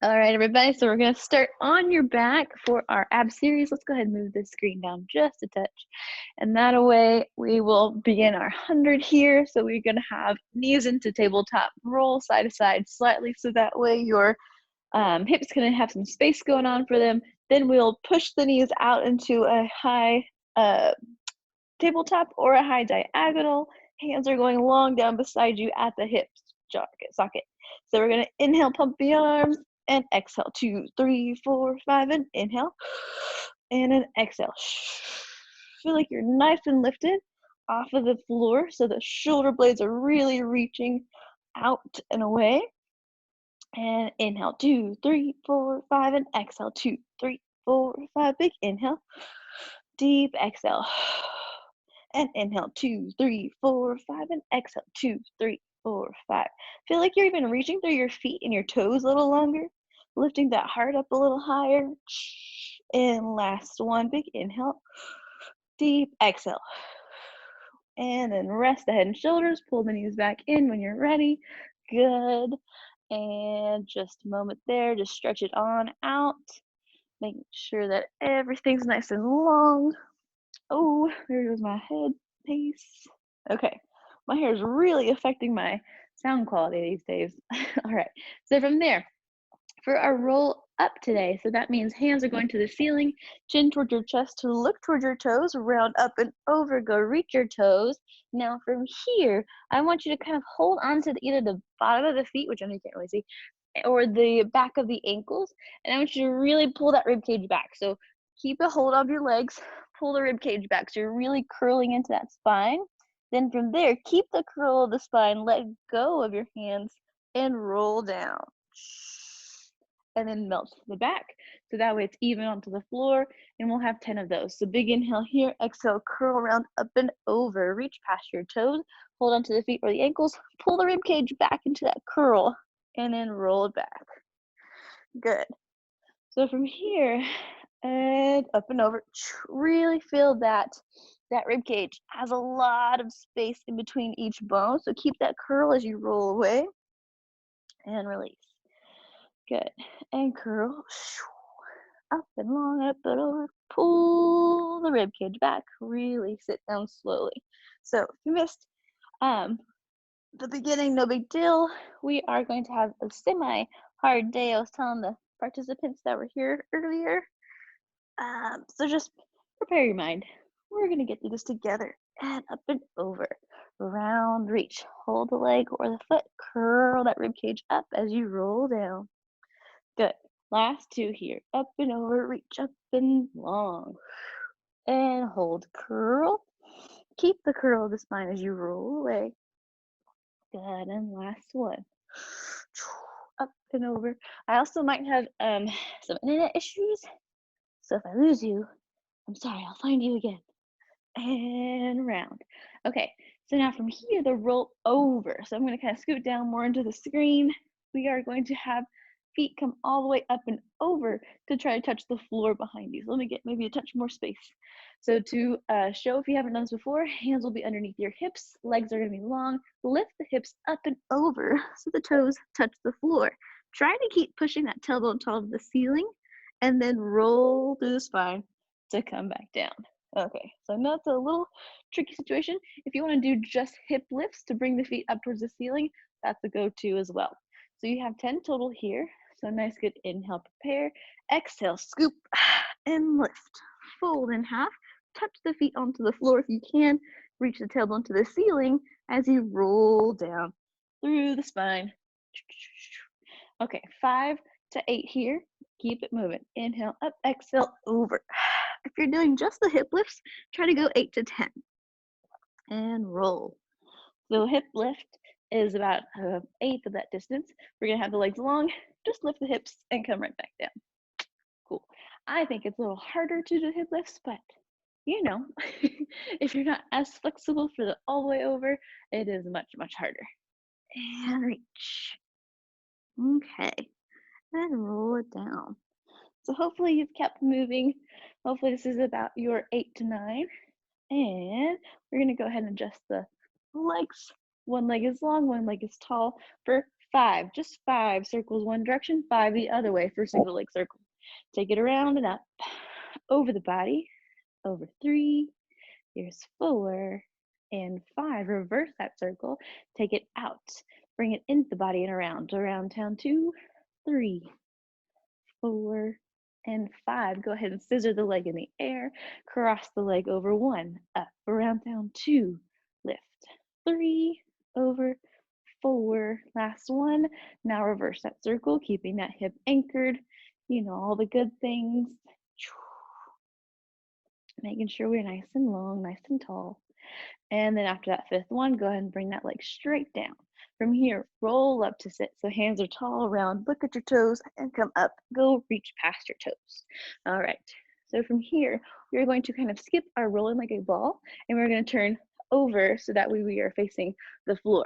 All right, everybody, so we're going to start on your back for our ab series. Let's go ahead and move the screen down just a touch. And that way we will begin our 100 here. So we're going to have knees into tabletop, roll side to side slightly, so that way your hips going to have some space going on for them. Then we'll push the knees out into a high tabletop or a high diagonal. Hands are going long down beside you at the hip socket. So we're going to inhale, pump the arms, and exhale. 2, 3, 4, 5, and inhale. And an exhale. Feel like you're nice and lifted off of the floor, so the shoulder blades are really reaching out and away. And inhale, 2, 3, 4, 5, and exhale. 2, 3, 4, 5, big inhale. Deep exhale. And inhale, 2, 3, 4, 5, and exhale, 2, 3, 4, 5. Feel like you're even reaching through your feet and your toes a little longer, lifting that heart up a little higher. And last one, big inhale, deep exhale. And then rest the head and shoulders, pull the knees back in when you're ready. Good. And just a moment there, just stretch it on out, making sure that everything's nice and long. Oh, there goes my head piece. Okay, my hair is really affecting my sound quality these days. All right, so from there, for our roll up today, so that means hands are going to the ceiling, chin towards your chest to look towards your toes, round up and over, go reach your toes. Now from here, I want you to kind of hold on to either the bottom of the feet, which I know you can't really see, or the back of the ankles, and I want you to really pull that rib cage back. So keep a hold of your legs, pull the rib cage back, so you're really curling into that spine. Then from there, keep the curl of the spine, let go of your hands, and roll down. And then melt to the back, so that way it's even onto the floor, and we'll have 10 of those. So big inhale here, exhale, curl around, up and over, reach past your toes, hold onto the feet or the ankles, pull the rib cage back into that curl, and then roll it back. Good. So from here, and up and over, really feel that rib cage has a lot of space in between each bone, so keep that curl as you roll away, and release. Good. And curl, up and long, up and over, pull the rib cage back, really sit down slowly. So if you missed the beginning, no big deal. We are going to have a semi-hard day. I was telling the participants that were here earlier. So just prepare your mind. We're going to get through this together. And up and over, round, reach. Hold the leg or the foot, curl that rib cage up as you roll down. Good. Last two here. Up and over, reach up and long. And hold, curl. Keep the curl of the spine as you roll away. Good, and last one. Up and over. I also might have some internet issues, so if I lose you, I'm sorry, I'll find you again. And round. Okay, so now from here, the roll over. So I'm going to kind of scoot down more into the screen. We are going to have feet come all the way up and over to try to touch the floor behind you. So let me get maybe a touch more space. So to show if you haven't done this before, hands will be underneath your hips, legs are going to be long, lift the hips up and over so the toes touch the floor. Try to keep pushing that tailbone tall to the ceiling, and then roll through the spine to come back down. Okay, so I know it's a little tricky situation. If you want to do just hip lifts to bring the feet up towards the ceiling, that's a go-to as well. So you have 10 total here. So nice, good inhale, prepare. Exhale, scoop and lift. Fold in half. Touch the feet onto the floor if you can. Reach the tailbone to the ceiling as you roll down through the spine. Okay, 5 to 8 here. Keep it moving. Inhale, up, exhale, over. If you're doing just the hip lifts, try to go 8 to 10. And roll. So hip lift is about an eighth of that distance. We're gonna have the legs long, just lift the hips and come right back down. Cool. I think it's a little harder to do hip lifts, but you know, if you're not as flexible for the all the way over, it is much, much harder. And reach. Okay, and roll it down. So hopefully you've kept moving. Hopefully this is about your 8 to 9. And we're gonna go ahead and adjust the legs. One leg is long, one leg is tall for 5, just 5 circles one direction, 5 the other way for single leg circle. Take it around and up, over the body, over 3, here's 4, and 5. Reverse that circle, take it out, bring it into the body and around town 2, 3, 4, and 5. Go ahead and scissor the leg in the air, cross the leg over 1, up, around down 2, lift, 3, over, 4, last one. Now reverse that circle, keeping that hip anchored, you know, all the good things. Making sure we're nice and long, nice and tall. And then after that 5th one, go ahead and bring that leg straight down. From here, roll up to sit. So hands are tall, round, look at your toes, and come up. Go reach past your toes. All right. So from here, we're going to kind of skip our rolling like a ball, and we're going to turn over so that way we are facing the floor.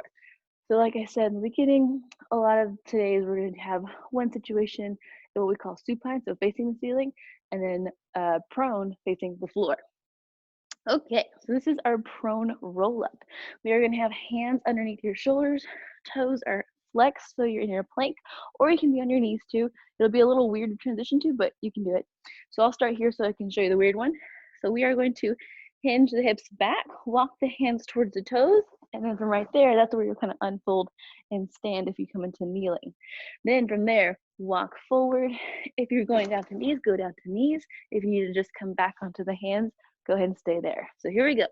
So like I said in the beginning, a lot of today's we're going to have one situation, what we call supine, so facing the ceiling, and then prone, facing the floor. Okay, so this is our prone roll up. We are going to have hands underneath your shoulders, toes are flexed, so you're in your plank, or you can be on your knees too. It'll be a little weird to transition to, but you can do it. So I'll start here so I can show you the weird one. So we are going to hinge the hips back, walk the hands towards the toes, and then from right there, that's where you'll kind of unfold and stand if you come into kneeling. Then from there, walk forward. If you're going down to knees, go down to knees. If you need to just come back onto the hands, go ahead and stay there. So here we go.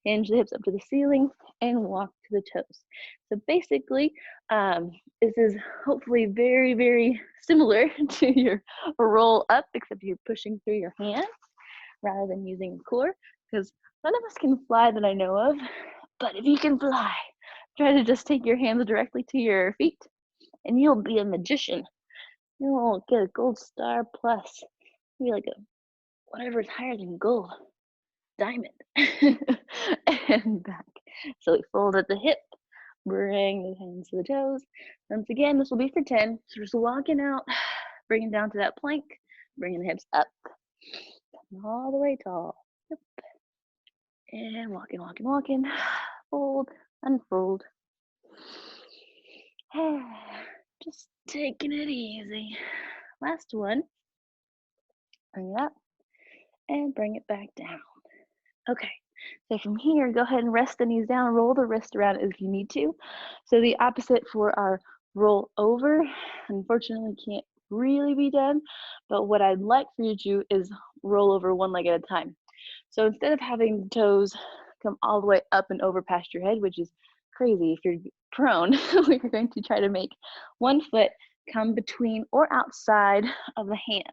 Hinge the hips up to the ceiling and walk to the toes. So basically, this is hopefully very, very similar to your roll up, except you're pushing through your hands rather than using your core, because none of us can fly that I know of, but if you can fly, try to just take your hands directly to your feet and you'll be a magician. You'll get a gold star plus, maybe like a whatever's higher than gold. Diamond. And back. So we fold at the hip, bring the hands to the toes. Once again, this will be for 10. So just walking out, bringing down to that plank, bringing the hips up, all the way tall. Yep. And walking, walking, walking. Fold, unfold. Just taking it easy. Last one. Bring it up and bring it back down. Okay, so from here, go ahead and rest the knees down, roll the wrist around if you need to. So the opposite for our roll over, unfortunately can't really be done, but what I'd like for you to do is roll over one leg at a time. So instead of having the toes come all the way up and over past your head, which is crazy if you're prone, we're going to try to make one foot come between or outside of the hands.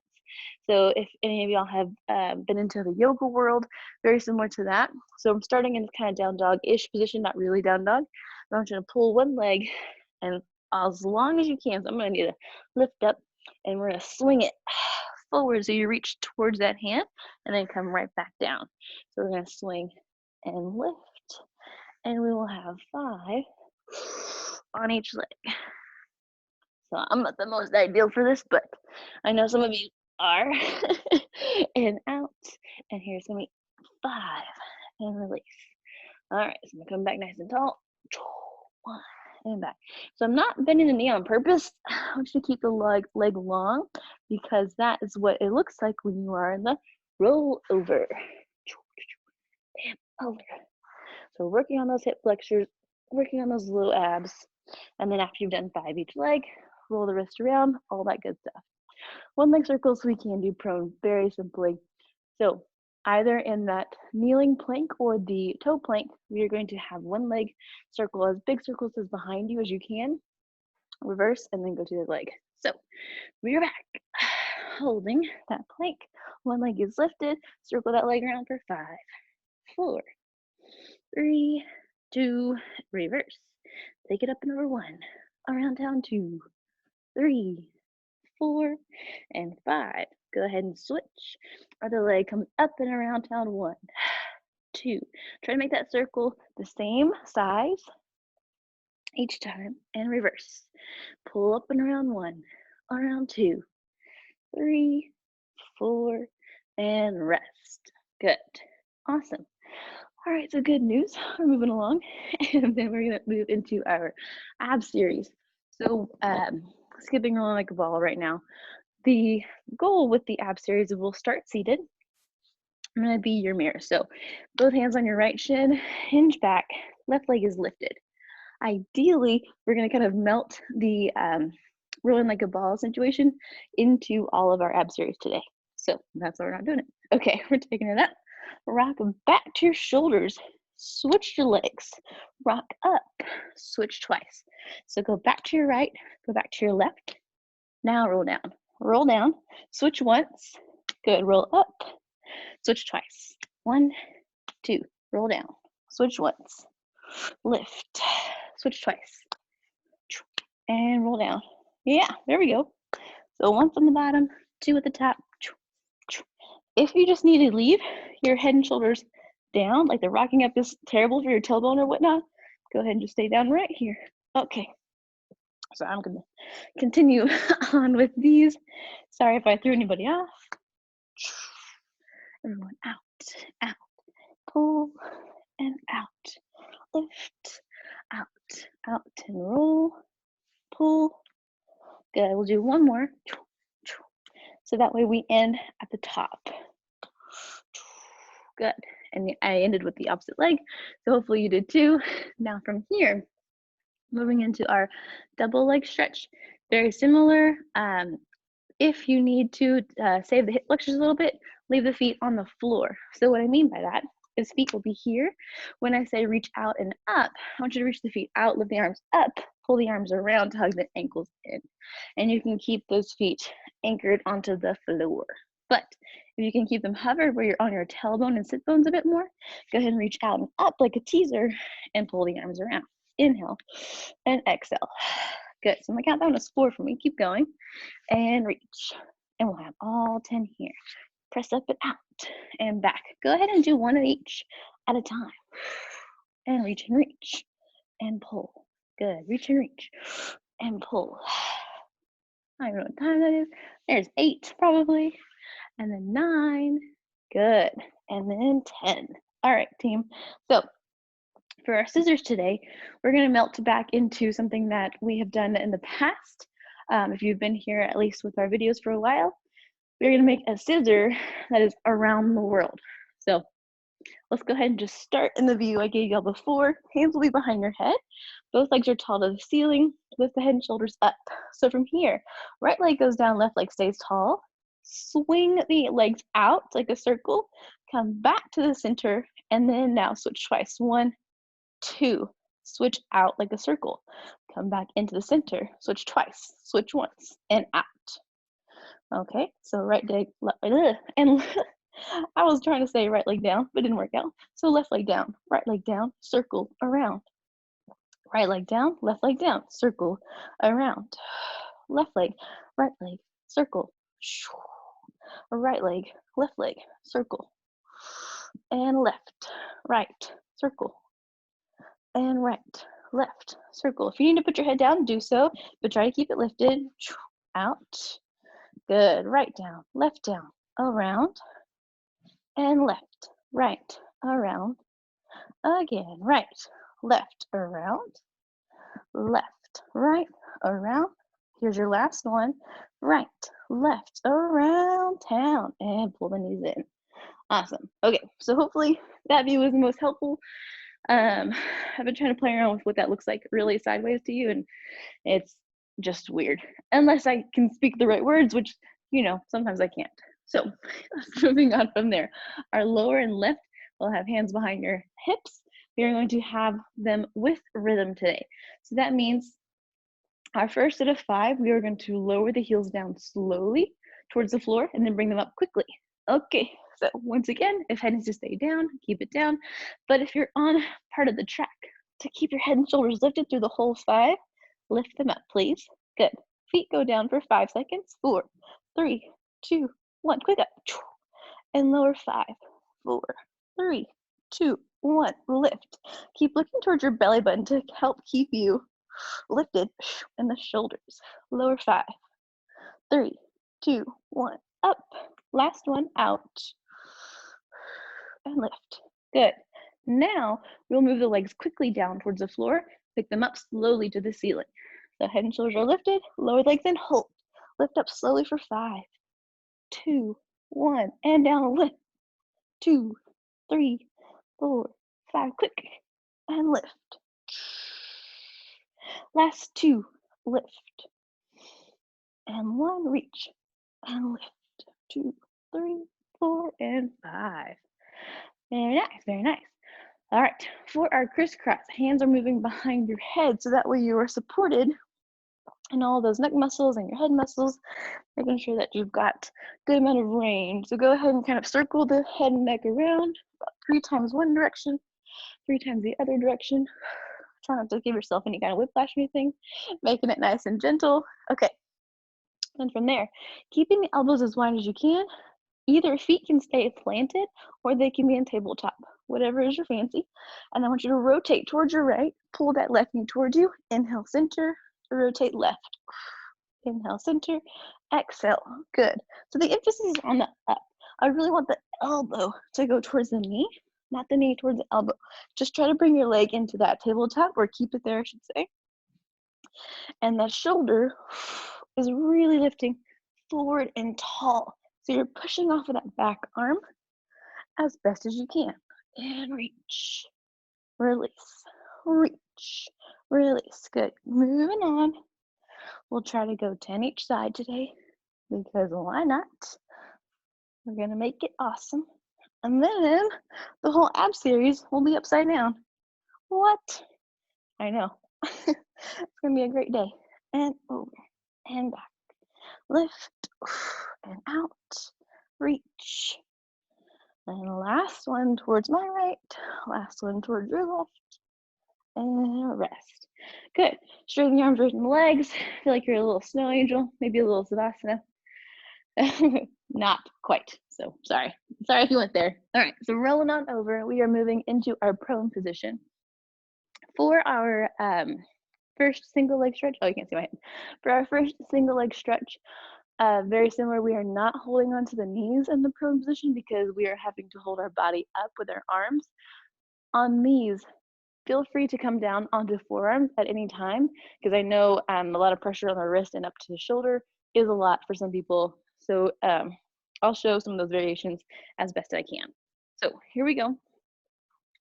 So if any of y'all have been into the yoga world, very similar to that. So I'm starting in kind of down dog-ish position, not really down dog. I'm going to pull one leg and as long as you can, so I'm going to need to lift up and we're going to swing it forward so you reach towards that hand and then come right back down. So we're going to swing and lift and we will have 5 on each leg. So I'm not the most ideal for this, but I know some of you are. And out, and here's gonna be 5 and release. All right, so I'm gonna come back nice and tall. 1 and back. So I'm not bending the knee on purpose. I want you to keep the leg long because that is what it looks like when you are in the roll over and over. So working on those hip flexors, working on those little abs, and then after you've done 5 each leg, roll the wrist around, all that good stuff. One leg circles we can do prone very simply. So either in that kneeling plank or the toe plank, we are going to have one leg circle as big circles as behind you as you can, reverse, and then go to the leg. So we are back, holding that plank. One leg is lifted, circle that leg around for 5, 4, 3, 2, reverse. Take it up and over 1, around down 2, 3, 4, and 5. Go ahead and switch. Other leg comes up and around down 1, 2. Try to make that circle the same size each time and reverse. Pull up and around 1, around 2, 3, 4, and rest. Good. Awesome. All right, so good news. We're moving along, and then we're going to move into our ab series. So skipping along like a ball right now. The goal with the ab series is we'll start seated. I'm going to be your mirror. So both hands on your right shin, hinge back, left leg is lifted. Ideally, we're going to kind of melt the rolling like a ball situation into all of our ab series today. So that's why we're not doing it. Okay, we're taking it up. Rock back to your shoulders. Switch your legs. Rock up. Switch twice. So go back to your right, go back to your left. Now roll down. Roll down. Switch once. Good. Roll up. Switch twice. 1, 2. Roll down. Switch once. Lift. Switch twice. And roll down. Yeah, there we go. So 1 from the bottom, 2 at the top. If you just need to leave your head and shoulders down, like the rocking up is terrible for your tailbone or whatnot, go ahead and just stay down right here. Okay. So I'm going to continue on with these. Sorry if I threw anybody off. Everyone out, out, pull, and out. Lift, out, out, and roll, pull. Good. We'll do one more. So that way we end at the top. Good. And I ended with the opposite leg, so hopefully you did too. Now from here, moving into our double leg stretch. Very similar. If you need to save the hip flexors a little bit, leave the feet on the floor. So what I mean by that is feet will be here. When I say reach out and up, I want you to reach the feet out, lift the arms up, pull the arms around to hug the ankles in. And you can keep those feet anchored onto the floor. But if you can keep them hovered where you're on your tailbone and sit bones a bit more, go ahead and reach out and up like a teaser and pull the arms around. Inhale and exhale. Good. So my countdown is 4 for me. Keep going. And reach. And we'll have all 10 here. Press up and out and back. Go ahead and do one of each at a time. And reach and pull. Good. Reach and pull. I don't know what time that is. There's 8 probably. And then 9. Good. And then 10. All right, team. So for our scissors today, we're going to melt back into something that we have done in the past. If you've been here at least with our videos for a while, we're going to make a scissor that is around the world. So let's go ahead and just start in the view I gave y'all before. Hands will be behind your head. Both legs are tall to the ceiling. Lift the head and shoulders up. So from here, right leg goes down, left leg stays tall. Swing the legs out like a circle. Come back to the center. And then now switch twice. 1, 2. Switch out like a circle. Come back into the center. Switch twice. Switch once. And out. Okay, so right leg, and I was trying to say right leg down, but it didn't work out. So left leg down, right leg down, circle around. Right leg down, circle around. Left leg, right leg, circle. Right leg, left leg, circle. And left, right, circle. And right, left, circle. If you need to put your head down, do so, but try to keep it lifted. Out. Good. Right down, around, and left, right, around. Again, right, left, around, left, right, around. Here's your last one. Right, left, around town, and pull the knees in. Awesome. Okay, so hopefully that view was the most helpful. I've been trying to play around with what that looks like really sideways to you, and it's just weird. Unless I can speak the right words, which, you know, sometimes I can't. So moving on from there, our lower and left will have hands behind your hips. We are going to have them with rhythm today. So that means our first set of 5, we are going to lower the heels down slowly towards the floor and then bring them up quickly. Okay, so once again, if head needs to stay down, keep it down. But if you're on part of the track, to keep your head and shoulders lifted through the whole 5, lift them up, please. Good. Feet go down for 5 seconds. 4, 3, 2, 1. Quick up. And lower 5, 4, 3, 2, 1. Lift. Keep looking towards your belly button to help keep you lifted in the shoulders. Lower 5, 3, 2, 1. Up. Last one. Out. And lift. Good. Now we'll move the legs quickly down towards the floor. Pick them up slowly to the ceiling. So head and shoulders are lifted, lower legs and hold. Lift up slowly for 5, 2, 1, and down, lift. 2, 3, 4, 5, quick, and lift. Last 2, lift. And 1, reach, and lift. 2, 3, 4, and 5. Very nice, very nice. All right, for our crisscross, hands are moving behind your head so that way you are supported in all those neck muscles and your head muscles, making sure that you've got a good amount of range. So go ahead and kind of circle the head and neck around about 3 times one direction, 3 times the other direction. Try not to give yourself any kind of whiplash or anything, making it nice and gentle. Okay, and from there, keeping the elbows as wide as you can. Either feet can stay planted or they can be in tabletop, whatever is your fancy. And I want you to rotate towards your right, pull that left knee towards you, inhale, center, rotate left. Inhale, center, exhale, good. So the emphasis is on the up. I really want the elbow to go towards the knee, not the knee towards the elbow. Just try to bring your leg into that tabletop, or keep it there, I should say. And that shoulder is really lifting forward and tall. So you're pushing off of that back arm as best as you can. And reach, release, reach, release. Good. Moving on. We'll try to go 10 each side today, because why not? We're going to make it awesome. And then the whole ab series will be upside down. What? I know. It's going to be a great day. And over and back. Lift and out. Reach. And last one towards my right. Last one towards your left. And rest. Good. Straighten the arms, straighten the legs. Feel like you're a little snow angel, maybe a little savasana. Not quite. So sorry if you went there. All right, so rolling on over, we are moving into our prone position. For our first single leg stretch, oh, you can't see my hand. For our first single leg stretch, very similar, we are not holding onto the knees in the prone position because we are having to hold our body up with our arms. On knees, feel free to come down onto forearms at any time, because I know a lot of pressure on the wrist and up to the shoulder is a lot for some people. So I'll show some of those variations as best I can. So here we go.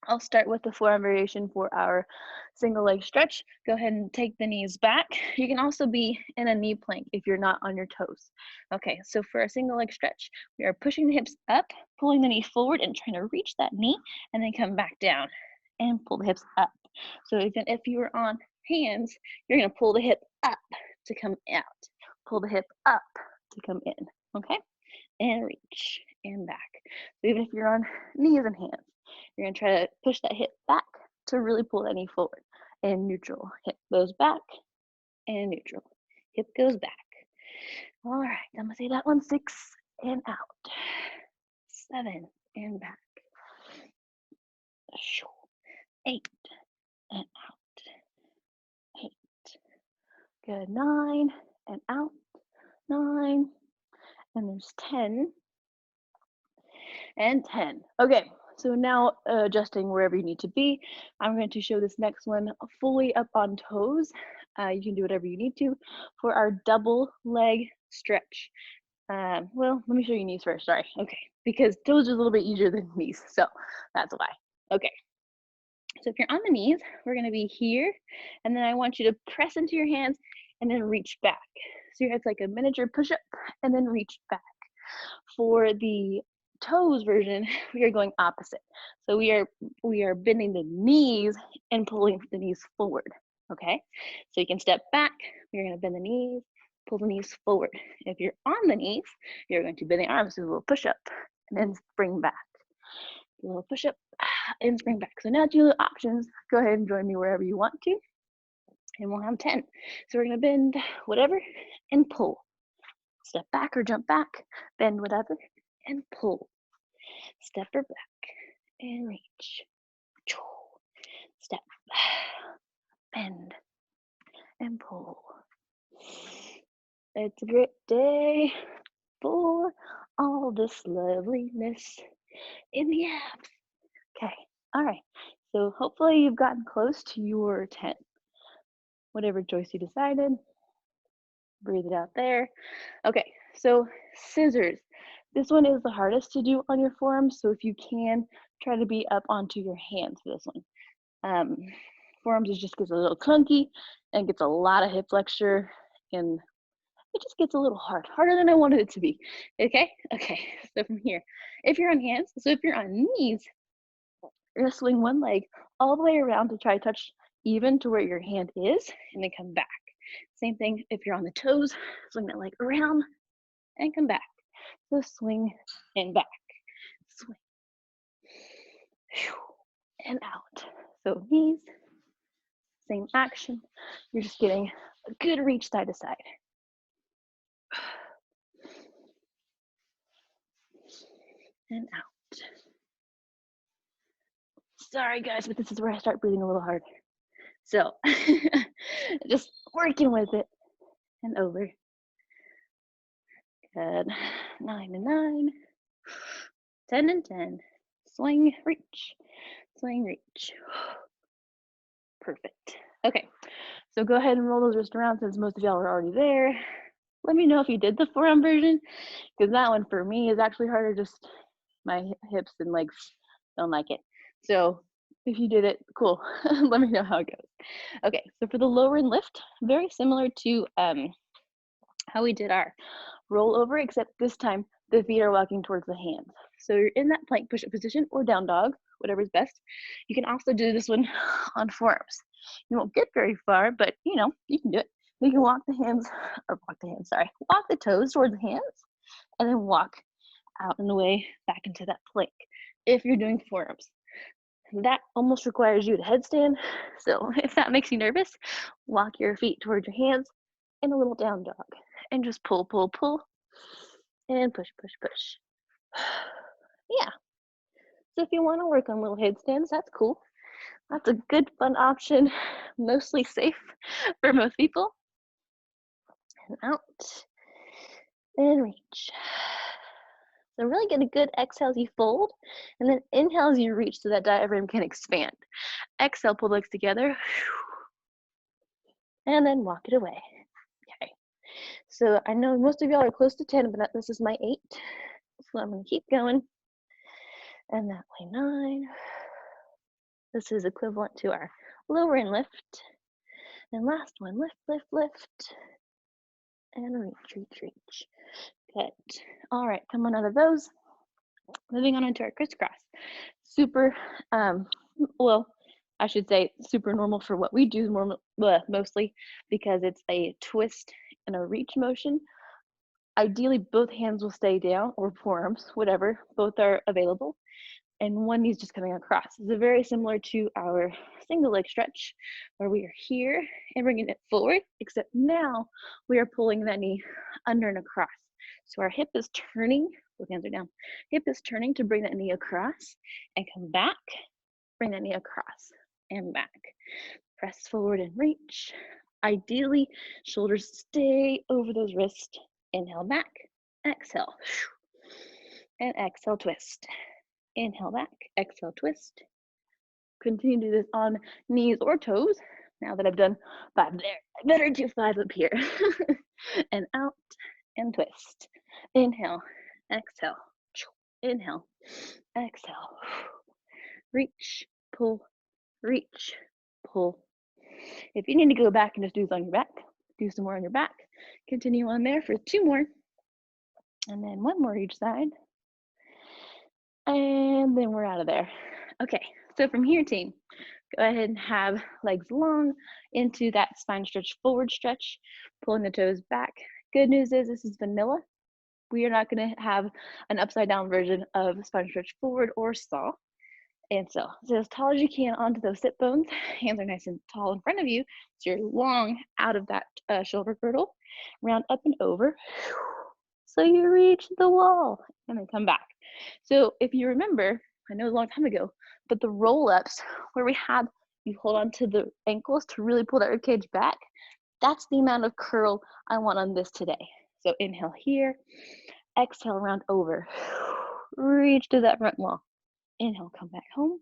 I'll start with the forearm variation for our single leg stretch. Go ahead and take the knees back. You can also be in a knee plank if you're not on your toes. Okay, so for a single leg stretch, we are pushing the hips up, pulling the knee forward and trying to reach that knee, and then come back down and pull the hips up. So even if you were on hands, you're gonna pull the hip up to come out. Pull the hip up to come in, okay? And reach and back. So even if you're on knees and hands, you're gonna try to push that hip back to really pull that knee forward. And neutral, hip goes back and neutral. Hip goes back. All right, I'm gonna say that one, 6 and out. 7 and back. 8 and out. 8. Good, 9 and out. 9. And there's 10 and 10. Okay, so now adjusting wherever you need to be. I'm going to show this next one fully up on toes. You can do whatever you need to for our double leg stretch. Well, let me show you knees first, sorry. Okay, because toes is a little bit easier than knees, so that's why. Okay, so if you're on the knees, we're gonna be here, and then I want you to press into your hands and then reach back. So it's like a miniature push-up and then reach back. For the toes version, we are going opposite. So we are bending the knees and pulling the knees forward, okay? So you can step back, you're gonna bend the knees, pull the knees forward. If you're on the knees, you're going to bend the arms, do a little push-up, and then spring back. A little push-up and spring back. So now 2 options. Go ahead and join me wherever you want to, and we'll have 10. So we're gonna bend whatever and pull. Step back or jump back, bend whatever, and pull. Step or back, and reach. Step, bend, and pull. It's a great day for all this loveliness in the abs. Okay, all right. So hopefully you've gotten close to your 10. whatever choice you decided. Breathe it out there. Okay, so scissors. This one is the hardest to do on your forearms, so if you can, try to be up onto your hands for this one. Forearms just gets a little clunky and gets a lot of hip flexure, and it just gets a little hard, harder than I wanted it to be. Okay, so from here, if you're on hands, so if you're on knees, you're gonna swing one leg all the way around to try to touch even to where your hand is, and then come back. Same thing if you're on the toes, swing that leg around and come back. So swing and back, swing, and out. So knees, same action. You're just getting a good reach side to side. And out. Sorry guys, but this is where I start breathing a little hard. So just working with it and over. Good. 9 and 9. 10 and 10. Swing, reach. Swing, reach. Perfect. Okay, so go ahead and roll those wrists around since most of y'all are already there. Let me know if you did the forearm version, because that one for me is actually harder. Just my hips and legs don't like it. So if you did it, cool. Let me know how it goes. Okay, so for the lower and lift, very similar to how we did our roll over, except this time the feet are walking towards the hands. So you're in that plank push-up position or down dog, whatever's best. You can also do this one on forearms. You won't get very far, but you know, you can do it. You can walk the toes towards the hands, and then walk out and away back into that plank if you're doing forearms. That almost requires you to headstand. So if that makes you nervous, walk your feet towards your hands in a little down dog and just pull, pull, pull, and push, push, push. Yeah. So if you want to work on little headstands, that's cool. That's a good, fun option, mostly safe for most people. And out and reach. So really get a good exhale as you fold, and then inhale as you reach so that diaphragm can expand. Exhale, pull legs together, and then walk it away. Okay. So I know most of y'all are close to 10, but this is my 8. So I'm gonna keep going. And that way 9. This is equivalent to our lower and lift. And last one, lift, lift, lift. And reach, reach, reach. Good. All right, come on out of those. Moving on into our crisscross. Super, well, I should say super normal for what we do mostly, because it's a twist and a reach motion. Ideally, both hands will stay down, or forearms, whatever, both are available. And one knee's just coming across. It's very similar to our single leg stretch, where we are here and bringing it forward, except now we are pulling that knee under and across. So our hip is turning, both hands are down. Hip is turning to bring that knee across and come back, bring that knee across and back. Press forward and reach. Ideally, shoulders stay over those wrists. Inhale back, exhale, and exhale, twist. Inhale back, exhale, twist. Continue to do this on knees or toes. Now that I've done 5 there, I better do 5 up here. And out and twist. Inhale, exhale, inhale, exhale. Reach, pull, reach, pull. If you need to go back and just do this on your back, do some more on your back. Continue on there for 2 more. And then 1 more each side. And then we're out of there. Okay, so from here, team, go ahead and have legs long into that spine stretch, forward stretch, pulling the toes back. Good news is this is vanilla. We are not going to have an upside down version of spine stretch forward or saw. And so as tall as you can onto those sit bones. Hands are nice and tall in front of you, so you're long out of that shoulder girdle. Round up and over. So you reach the wall and then come back. So if you remember, I know it was a long time ago, but the roll-ups where we had you hold on to the ankles to really pull that ribcage back, that's the amount of curl I want on this today. So inhale here, exhale, round over, reach to that front wall. Inhale, come back home.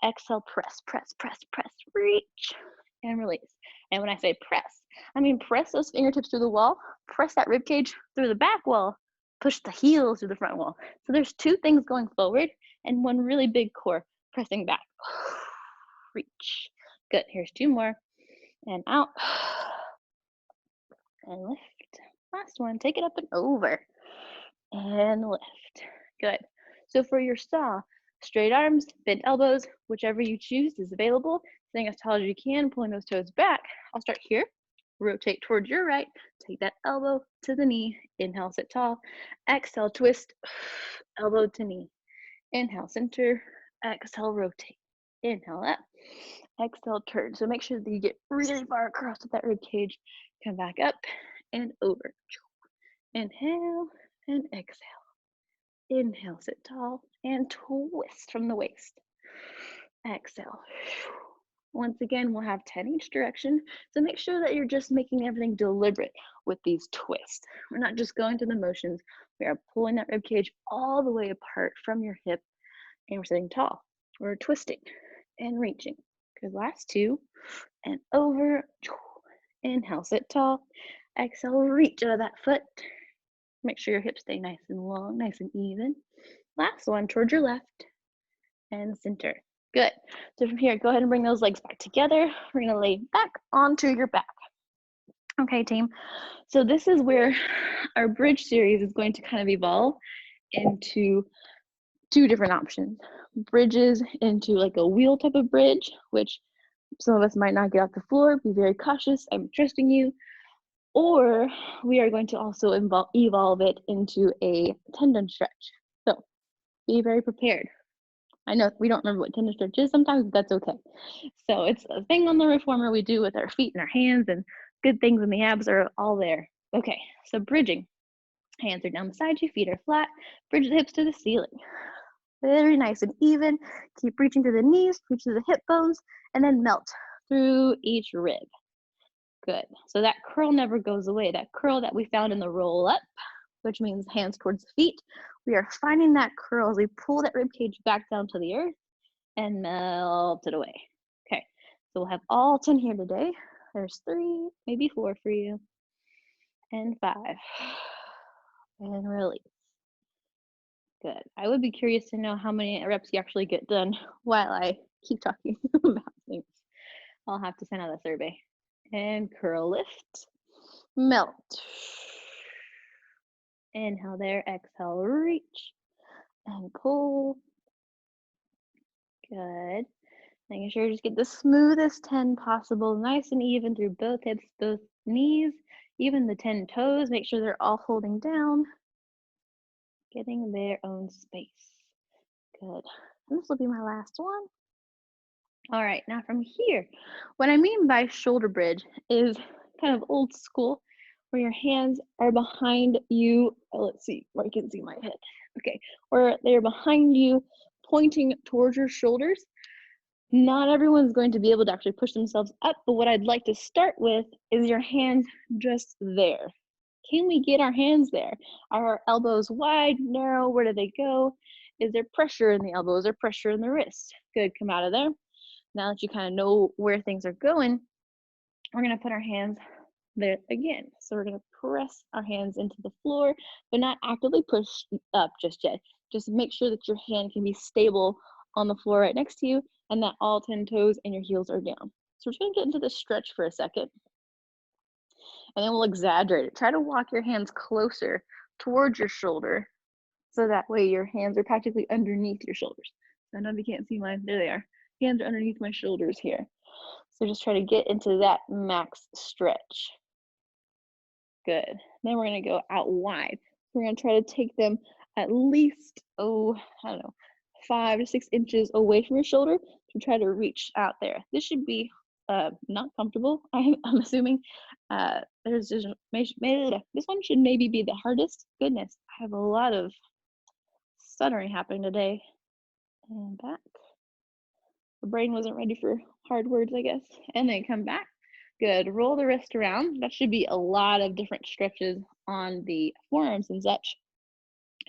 Exhale, press, press, press, press, reach. and release. And when I say press, I mean press those fingertips through the wall, press that rib cage through the back wall, push the heels through the front wall. So there's two things going forward and one really big core pressing back. Reach. Good. Here's two more. And out. And lift. Last one. Take it up and over. And lift. Good. So for your saw, straight arms, bent elbows, whichever you choose is available. Staying as tall as you can, pulling those toes back. I'll start here. Rotate towards your right. Take that elbow to the knee. Inhale, sit tall. Exhale, twist. Elbow to knee. Inhale, center. Exhale, rotate. Inhale up. Exhale, turn. So make sure that you get really far across with that rib cage. Come back up and over. Inhale and exhale. Inhale, sit tall and twist from the waist. Exhale. Once again, we'll have 10 each direction. So make sure that you're just making everything deliberate with these twists. We're not just going through the motions. We are pulling that rib cage all the way apart from your hip and we're sitting tall. We're twisting and reaching. Good, last two and over. Inhale, sit tall. Exhale, reach out of that foot. Make sure your hips stay nice and long, nice and even. Last one, towards your left and center. Good. So from here, go ahead and bring those legs back together. We're gonna lay back onto your back. Okay, team. So this is where our bridge series is going to kind of evolve into two different options. Bridges into like a wheel type of bridge, which some of us might not get off the floor. Be very cautious. I'm trusting you. Or we are going to also evolve it into a tendon stretch. So be very prepared. I know we don't remember what tendon stretch is sometimes, but that's okay. So it's a thing on the reformer we do with our feet and our hands, and good things in the abs are all there. Okay, so bridging. Hands are down beside you, feet are flat. Bridge the hips to the ceiling. Very nice and even. Keep reaching to the knees, reach to the hip bones, and then melt through each rib. Good. So that curl never goes away. That curl that we found in the roll up, which means hands towards the feet. We are finding that curl as we pull that rib cage back down to the earth and melt it away. Okay, so we'll have all 10 here today. There's 3, maybe 4 for you. And 5. And release. Good. I would be curious to know how many reps you actually get done while I keep talking about things. I'll have to send out a survey. And curl lift, melt. Inhale there, exhale, reach, and pull. Good. Making sure you just get the smoothest 10 possible, nice and even through both hips, both knees, even the 10 toes. Make sure they're all holding down, getting their own space. Good. And this will be my last one. All right, now from here, what I mean by shoulder bridge is kind of old school, where your hands are behind you. Oh, let's see where you can see my head. Okay, where they're behind you, pointing towards your shoulders. Not everyone's going to be able to actually push themselves up, but what I'd like to start with is your hands just there. Can we get our hands there? Are our elbows wide, narrow? Where do they go? Is there pressure in the elbows or pressure in the wrist? Good, come out of there. Now that you kind of know where things are going, we're going to put our hands there again. So we're going to press our hands into the floor, but not actively push up just yet. Just make sure that your hand can be stable on the floor right next to you and that all 10 toes and your heels are down. So we're just going to get into the stretch for a second. And then we'll exaggerate it. Try to walk your hands closer towards your shoulder so that way your hands are practically underneath your shoulders. I know if you can't see mine, there they are. Hands are underneath my shoulders here. So just try to get into that max stretch. Good. Then we're going to go out wide. We're going to try to take them at least, 5 to 6 inches away from your shoulder to try to reach out there. This should be not comfortable, I'm assuming. This one should maybe be the hardest. Goodness, I have a lot of stuttering happening today. And back. The brain wasn't ready for hard words, I guess. And then come back. Good. Roll the wrist around. That should be a lot of different stretches on the forearms and such.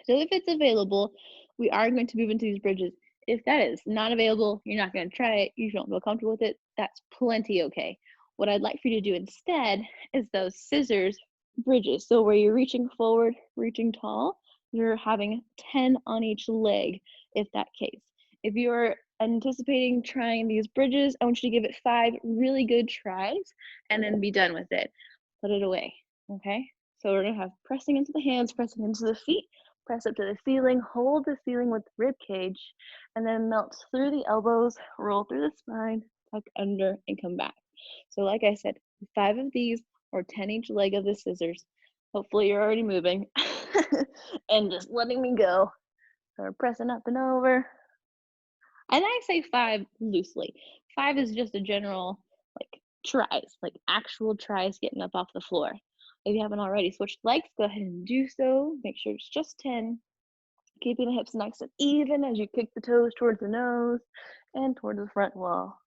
So if it's available, we are going to move into these bridges If that is not available, you're not going to try it, you don't feel comfortable with it, that's plenty okay. What I'd like for you to do instead is those scissors bridges. So where you're reaching forward, reaching tall, you're having 10 on each leg, if that case. If you're anticipating trying these bridges, I want you to give it 5 really good tries and then be done with it. Put it away, okay? So we're gonna have pressing into the hands, pressing into the feet, press up to the ceiling, hold the ceiling with the rib cage, and then melt through the elbows, roll through the spine, tuck under, and come back. So like I said, 5 of these or 10 each leg of the scissors. Hopefully you're already moving and just letting me go. So we're pressing up and over. And I say 5 loosely. 5 is just a general, like, tries, like actual tries getting up off the floor. If you haven't already switched legs, go ahead and do so. Make sure it's just 10. Keeping the hips nice and even as you kick the toes towards the nose and towards the front wall.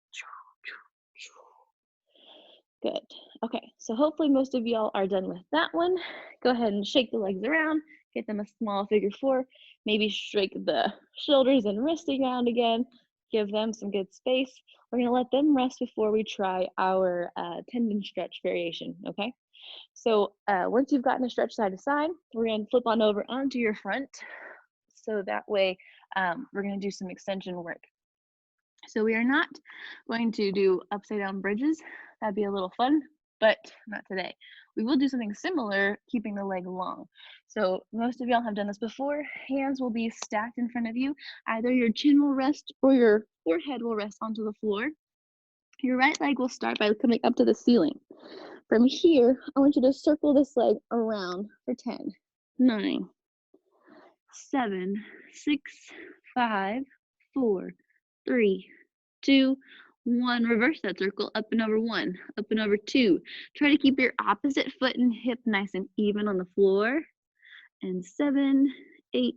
Good. Okay, so hopefully most of y'all are done with that one. Go ahead and shake the legs around, get them a small figure 4. Maybe shake the shoulders and wrists around again. Give them some good space. We're gonna let them rest before we try our tendon stretch variation, okay? So once you've gotten a stretch side to side, we're gonna flip on over onto your front. So that way we're gonna do some extension work. So we are not going to do upside down bridges. That'd be a little fun, but not today. We will do something similar, keeping the leg long. So most of y'all have done this before. Hands will be stacked in front of you. Either your chin will rest or your forehead will rest onto the floor. Your right leg will start by coming up to the ceiling. From here, I want you to circle this leg around for 10, 9, 7, 6, 5, 4, 3, 2, 1. Reverse that circle, up and over 1, up and over 2. Try to keep your opposite foot and hip nice and even on the floor. And 7, 8,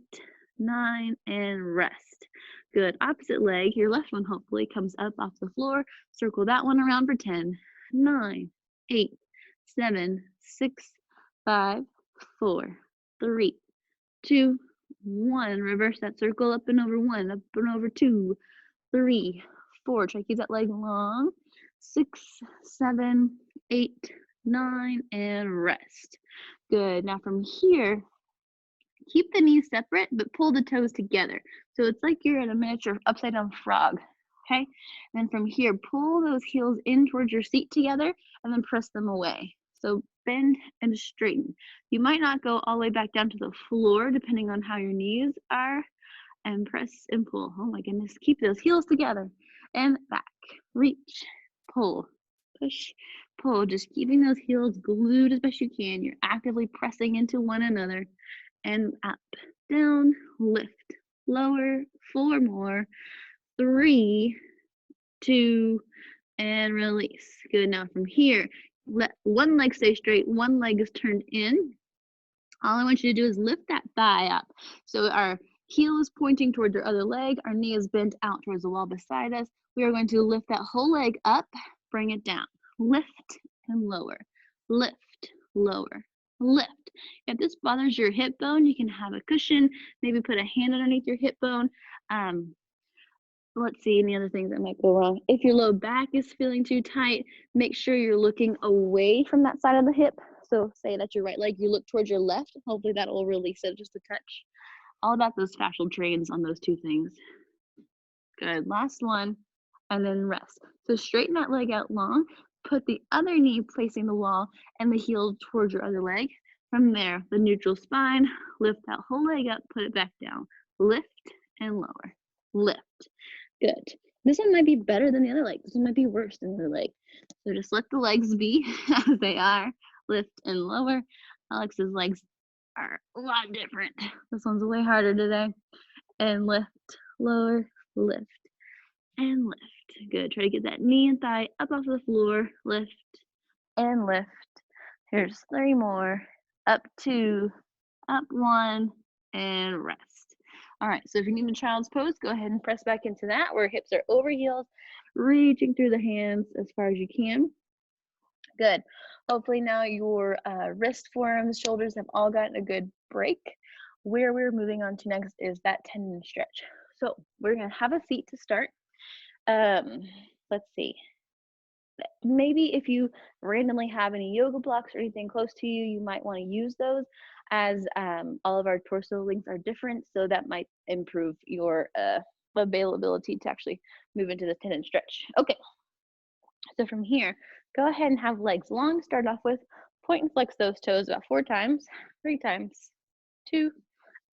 9, and rest. Good. Opposite leg, your left one hopefully comes up off the floor. Circle that one around for 10, 9, 8, 7, 6, 5, 4, 3, 2, 1. Reverse that circle, up and over 1, up and over 2, 3, 4. Try to keep that leg long. 6, 7, 8, 9, and rest. Good. Now from here, keep the knees separate, but pull the toes together. So it's like you're in a miniature upside down frog, okay? And then from here, pull those heels in towards your seat together and then press them away. So bend and straighten. You might not go all the way back down to the floor, depending on how your knees are, and press and pull. Oh my goodness, keep those heels together and back, reach, pull, push, pull, just keeping those heels glued as best you can. You're actively pressing into one another. And up, down, lift, lower, 4 more, 3, 2, and release. Good. Now from here, let one leg stay straight, one leg is turned in. All I want you to do is lift that thigh up. So our heel is pointing towards our other leg, our knee is bent out towards the wall beside us. We are going to lift that whole leg up, bring it down, lift and lower, lift, lower, lift. If this bothers your hip bone, you can have a cushion, maybe put a hand underneath your hip bone. Let's see any other things that might go wrong. If your low back is feeling too tight, make sure you're looking away from that side of the hip. So say that's your right leg, you look towards your left. Hopefully that will release it just a touch. All about those fascial trains on those 2 things. Good. Last one, and then rest. So straighten that leg out long. Put the other knee facing the wall and the heel towards your other leg. From there, the neutral spine, lift that whole leg up, put it back down. Lift and lower. Lift. Good. This one might be better than the other leg. This one might be worse than the other leg. So just let the legs be as they are. Lift and lower. Alex's legs are a lot different. This one's way harder today. And lift, lower, lift, and lift. Good. Try to get that knee and thigh up off the floor. Lift and lift. Here's 3 more. Up 2, up 1, and rest. All right, so if you need a child's pose, go ahead and press back into that where hips are over heels, reaching through the hands as far as you can. Good. Hopefully now your wrist, forearms, shoulders have all gotten a good break. Where we're moving on to next is that tendon stretch. So we're gonna have a seat to start. Let's see. Maybe if you randomly have any yoga blocks or anything close to you, you might want to use those, as all of our torso links are different, so that might improve your availability to actually move into the tendon stretch. Okay, so from here, go ahead and have legs long. Start off with point and flex those toes about 4 times, 3 times, 2,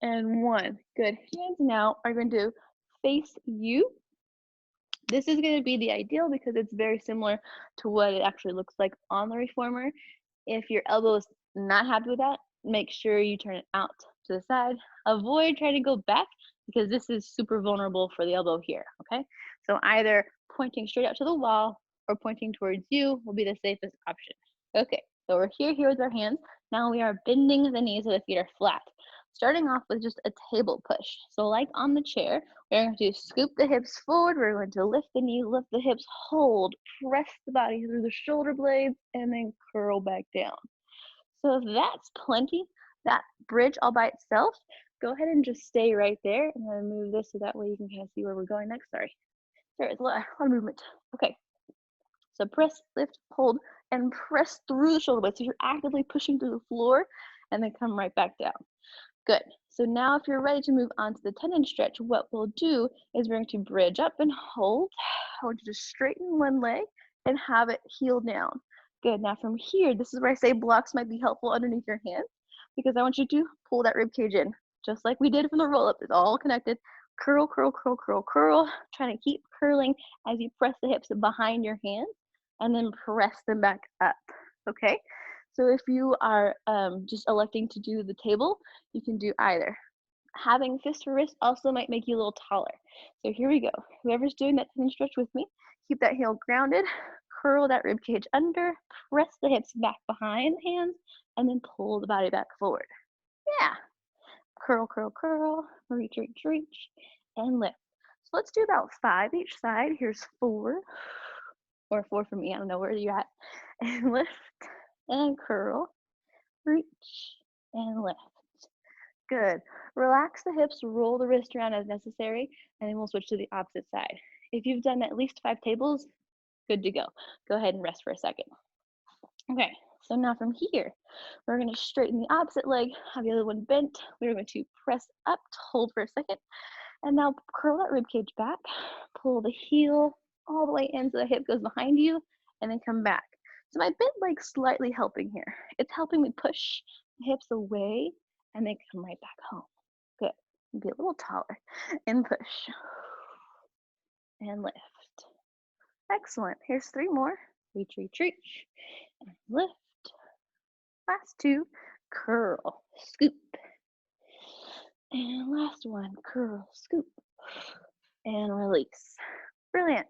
and 1. Good. Hands now are going to face you. This is going to be the ideal because it's very similar to what it actually looks like on the reformer. If your elbow is not happy with that, make sure you turn it out to the side. Avoid trying to go back because this is super vulnerable for the elbow here, okay? So either pointing straight out to the wall or pointing towards you will be the safest option. Okay, so we're here with our hands. Now we are bending the knees so the feet are flat. Starting off with just a table push. So like on the chair, we're going to scoop the hips forward. We're going to lift the knees, lift the hips, hold, press the body through the shoulder blades, and then curl back down. So if that's plenty, that bridge all by itself, go ahead and just stay right there. And then move this so that way you can kind of see where we're going next. Sorry, there's a lot of movement. Okay, so press, lift, hold, and press through the shoulder blades. So you're actively pushing through the floor and then come right back down. Good. So now if you're ready to move on to the tendon stretch, what we'll do is we're going to bridge up and hold. I want you to straighten one leg and have it heel down. Good. Now from here, this is where I say blocks might be helpful underneath your hands, because I want you to pull that rib cage in, just like we did from the roll up. It's all connected. Curl, curl, curl, curl, curl. Trying to keep curling as you press the hips behind your hands and then press them back up. Okay. So if you are just electing to do the table, you can do either. Having fist for wrist also might make you a little taller. So here we go. Whoever's doing that tendon stretch with me, keep that heel grounded, curl that rib cage under, press the hips back behind the hands, and then pull the body back forward. Yeah. Curl, curl, curl, reach, reach, reach, and lift. So let's do about 5 each side. Here's 4, or 4 for me. I don't know where you're at. And lift and curl, reach, and lift. Good. Relax the hips, roll the wrist around as necessary, and then we'll switch to the opposite side. If you've done at least 5 tables, good to go. Go ahead and rest for a second. Okay, so now from here, we're going to straighten the opposite leg, have the other one bent. We're going to press up, hold for a second, and now curl that rib cage back, pull the heel all the way in so the hip goes behind you, and then come back. So my bent leg's slightly helping here. It's helping me push the hips away and then come right back home. Good. Be a little taller and push and lift. Excellent. Here's 3 more. Reach, reach, reach, and lift. Last 2, curl, scoop. And last one, curl, scoop, and release. Brilliant.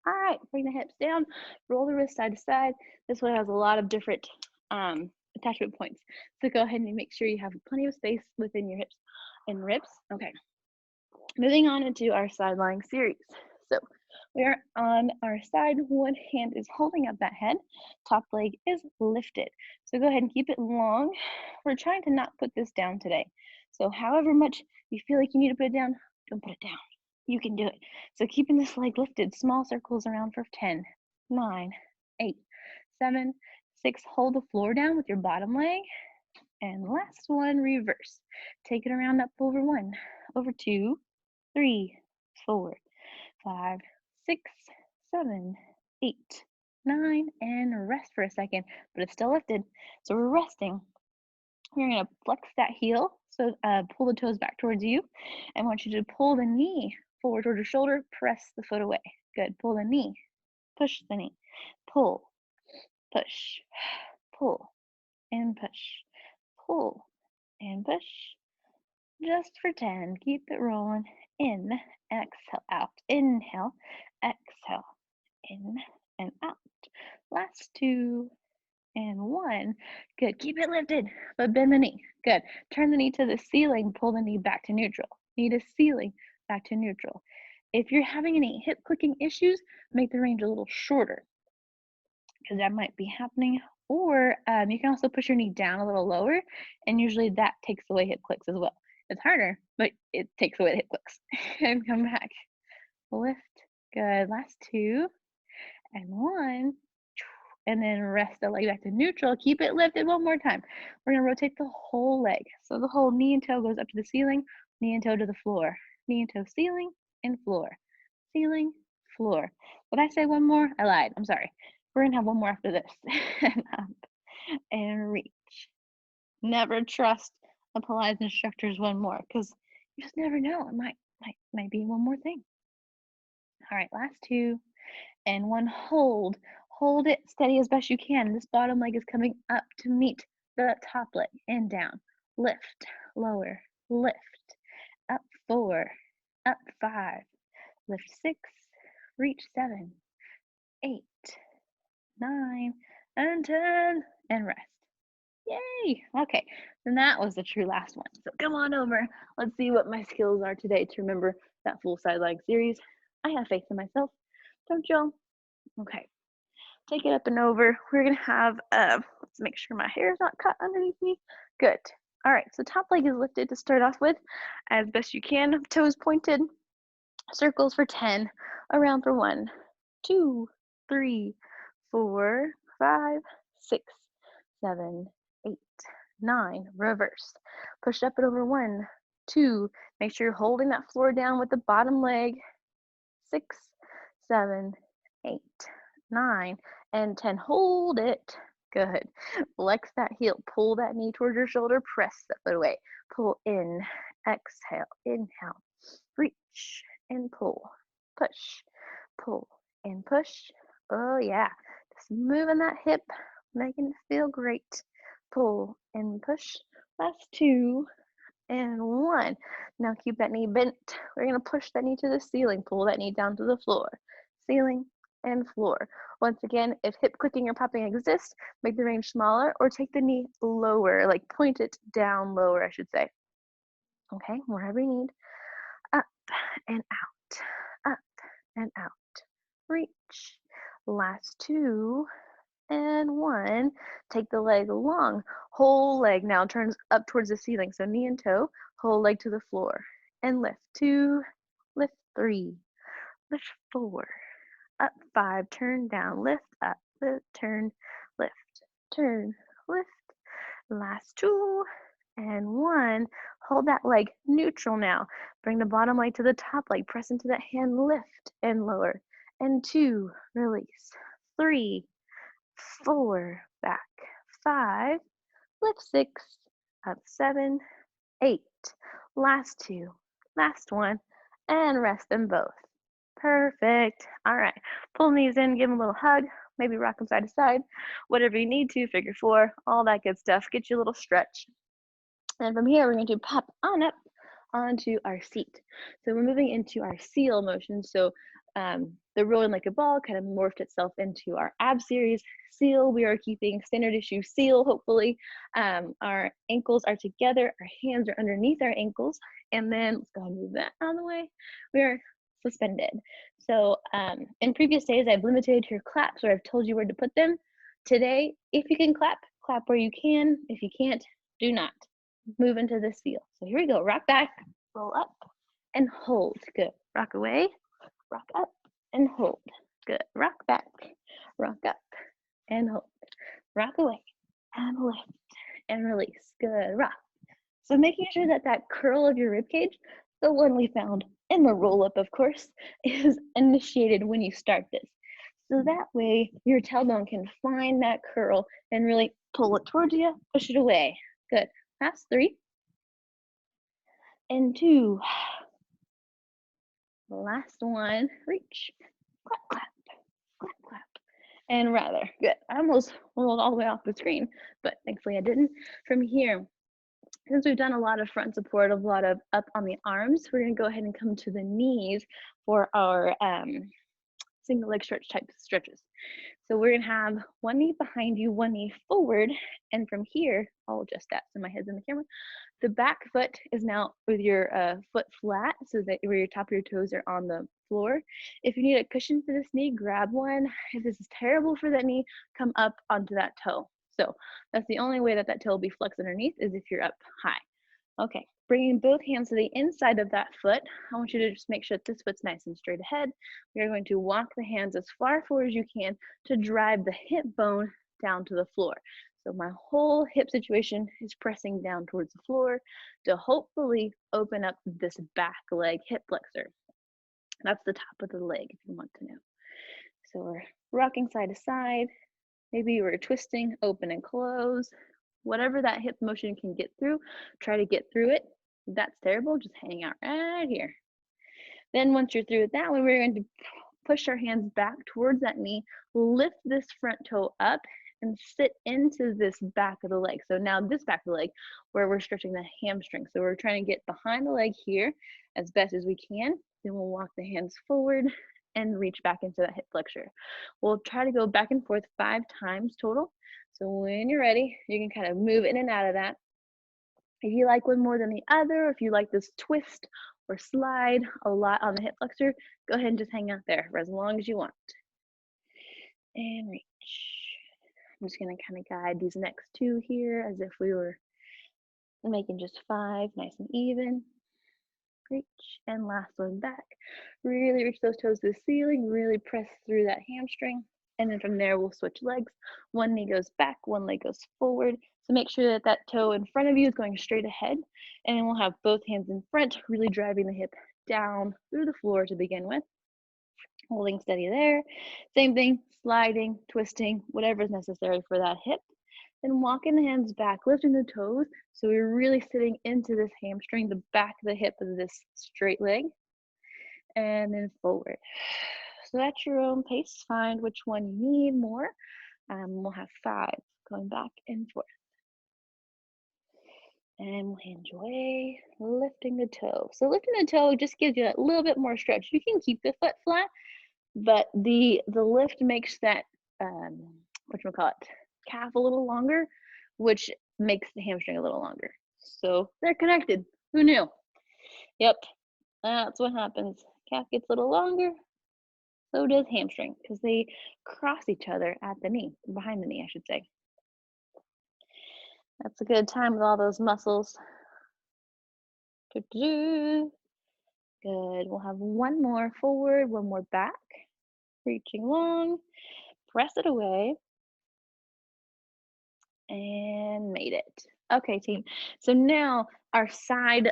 All right, bring the hips down, roll the wrist side to side. This one has a lot of different attachment points. So go ahead and make sure you have plenty of space within your hips and ribs. Okay, moving on into our side lying series. So we are on our side. One hand is holding up that head. Top leg is lifted. So go ahead and keep it long. We're trying to not put this down today. So however much you feel like you need to put it down, don't put it down. You can do it. So keeping this leg lifted, small circles around for 10, 9, 8, 7, 6. Hold the floor down with your bottom leg. And last one, reverse. Take it around up over 1, over 2, 3, 4, 5, 6, 7, 8, 9, and rest for a second, but it's still lifted. So we're resting. You're going to flex that heel. So pull the toes back towards you. I want you to pull the knee forward towards your shoulder. Press the foot away. Good. Pull the knee. Push the knee. Pull. Push. Pull. And push. Pull. And push. Just for 10. Keep it rolling. In. Exhale. Out. Inhale. Exhale. In and out. Last 2. And 1. Good. Keep it lifted, but bend the knee. Good. Turn the knee to the ceiling. Pull the knee back to neutral. Knee to ceiling, back to neutral. If you're having any hip clicking issues, make the range a little shorter, because that might be happening. Or you can also push your knee down a little lower, and usually that takes away hip clicks as well. It's harder, but it takes away the hip clicks. And come back. Lift. Good. Last two. And one. And then rest the leg back to neutral. Keep it lifted one more time. We're going to rotate the whole leg. So the whole knee and toe goes up to the ceiling, knee and toe to the floor. Knee and toe, ceiling and floor. Ceiling, floor. Did I say one more? I lied. I'm sorry. We're going to have one more after this. And up and reach. Never trust a Pilates instructor's one more, because you just never know. It might be one more thing. All right, last two. And one, hold. Hold it steady as best you can. This bottom leg is coming up to meet the top leg, and down. Lift, lower, lift. Up 4, up 5, lift 6, reach 7, 8, 9, and 10, and rest. Yay! Okay, and that was the true last one. So come on over. Let's see what my skills are today to remember that full side leg series. I have faith in myself, don't y'all? Okay, take it up and over. We're gonna have, let's make sure my hair is not cut underneath me. Good. All right, so top leg is lifted to start off with, as best you can, toes pointed, circles for 10, around for 1, 2, 3, 4, 5, 6, 7, 8, 9, reverse. Push up and over 1, 2, make sure you're holding that floor down with the bottom leg, 6, 7, 8, 9, and 10. Hold it. Good. Flex that heel. Pull that knee towards your shoulder. Press that foot away. Pull in. Exhale. Inhale. Reach and pull. Push. Pull and push. Oh, yeah. Just moving that hip. Making it feel great. Pull and push. Last 2 and 1. Now keep that knee bent. We're going to push that knee to the ceiling. Pull that knee down to the floor. Ceiling and floor. Once again, if hip clicking or popping exists, make the range smaller or take the knee lower, like point it down lower, I should say. Okay, wherever you need. Up and out. Up and out. Reach. Last 2 and 1. Take the leg long. Whole leg now turns up towards the ceiling. So knee and toe, whole leg to the floor. And lift 2, lift 3, lift 4, up 5, turn down, lift up, lift, turn, lift, turn, lift. Last 2 and 1. Hold that leg neutral now. Bring the bottom leg to the top leg. Press into that hand, lift and lower. And 2, release. 3, 4, back. 5, lift 6, up 7, 8. Last 2, last 1, and rest them both. Perfect. All right. Pull knees in, give them a little hug, maybe rock them side to side, whatever you need to, figure 4, all that good stuff. Get you a little stretch. And from here, we're going to pop on up onto our seat. So we're moving into our seal motion. So the rolling like a ball kind of morphed itself into our ab series. Seal, we are keeping standard issue seal, hopefully. Our ankles are together, our hands are underneath our ankles, and then let's go ahead and move that out of the way. We are suspended. So in previous days, I've limited your claps, or I've told you where to put them. Today, if you can clap, clap where you can. If you can't, do not. Move into this seal. So here we go. Rock back, roll up, and hold. Good. Rock away, rock up, and hold. Good. Rock back, rock up, and hold. Rock away, and lift, and release. Good. Rock. So making sure that that curl of your rib cage, the one we found in the roll up, of course, is initiated when you start this. So that way your tailbone can find that curl and really pull it towards you, push it away. Good. Last 3 and 2. Last 1. Reach. Clap, clap, clap, clap. And rather. Good. I almost rolled all the way off the screen, but thankfully I didn't. From here, since we've done a lot of front support, a lot of up on the arms, we're going to go ahead and come to the knees for our single leg stretch type stretches. So we're going to have one knee behind you, one knee forward, and from here, I'll adjust that so my head's in the camera. The back foot is now with your foot flat, so that where your top of your toes are on the floor. If you need a cushion for this knee, grab one. If this is terrible for that knee, come up onto that toe. So that's the only way that that toe will be flexed underneath, is if you're up high. Okay, bringing both hands to the inside of that foot. I want you to just make sure that this foot's nice and straight ahead. We are going to walk the hands as far forward as you can to drive the hip bone down to the floor. So my whole hip situation is pressing down towards the floor to hopefully open up this back leg hip flexor. That's the top of the leg if you want to know. So we're rocking side to side. Maybe we're twisting, open and close. Whatever that hip motion can get through, try to get through it. If that's terrible, just hang out right here. Then once you're through with that one, we're going to push our hands back towards that knee, lift this front toe up and sit into this back of the leg. So now this back of the leg where we're stretching the hamstring. So we're trying to get behind the leg here as best as we can. Then we'll walk the hands forward and reach back into that hip flexor. We'll try to go back and forth 5 times total. So when you're ready, you can kind of move in and out of that. If you like one more than the other, if you like this twist or slide a lot on the hip flexor, go ahead and just hang out there for as long as you want. And reach. I'm just going to kind of guide these next 2 here as if we were making just 5, nice and even. Reach, and last one back. Really reach those toes to the ceiling, really press through that hamstring. And then from there, we'll switch legs. One knee goes back, one leg goes forward. So make sure that that toe in front of you is going straight ahead. And then we'll have both hands in front, really driving the hip down through the floor to begin with. Holding steady there. Same thing, sliding, twisting, whatever is necessary for that hip. Then walking the hands back, lifting the toes. So we're really sitting into this hamstring, the back of the hip of this straight leg. And then forward. So at your own pace, find which one you need more. We'll have 5 going back and forth. And we'll enjoy lifting the toe. So lifting the toe just gives you a little bit more stretch. You can keep the foot flat, but the lift makes that, calf a little longer, which makes the hamstring a little longer. So they're connected. Who knew? Yep, that's what happens. Calf gets a little longer, so does hamstring, because they cross each other at the knee, behind the knee, I should say. That's a good time with all those muscles. Good. We'll have one more forward, one more back. Reaching long, press it away, and made it. Okay, team. So now our side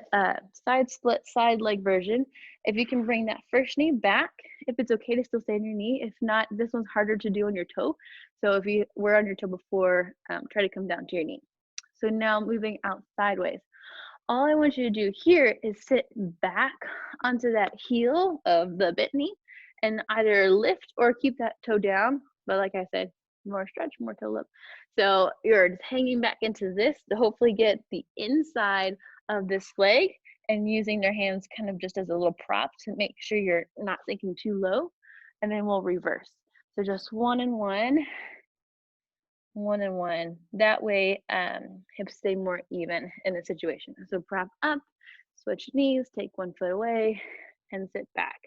split side leg version. If you can bring that first knee back, if it's okay to still stay on your knee. If not, this one's harder to do on your toe. So if you were on your toe before, try to come down to your knee. So now moving out sideways. All I want you to do here is sit back onto that heel of the bent knee and either lift or keep that toe down. But like I said, more stretch, more toe up. So you're just hanging back into this to hopefully get the inside of this leg and using your hands kind of just as a little prop to make sure you're not sinking too low. And then we'll reverse. So just 1 and 1. 1 and 1. That way, hips stay more even in the situation. So prop up, switch knees, take one foot away, and sit back.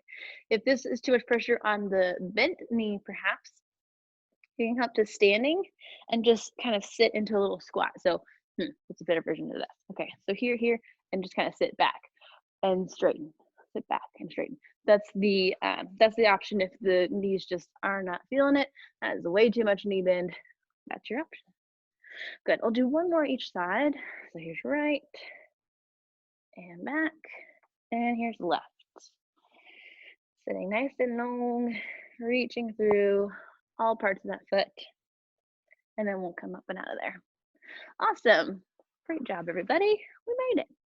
If this is too much pressure on the bent knee, perhaps, you can come up to standing and just kind of sit into a little squat. So it's a better version of that. Okay, so here, and just kind of sit back and straighten. Sit back and straighten. That's the option if the knees just are not feeling it. That is way too much knee bend. That's your option. Good. I'll do one more each side. So here's right and back, and here's left. Sitting nice and long, reaching through all parts of that foot, and then we'll come up and out of there. Awesome. Great job, everybody. We made it.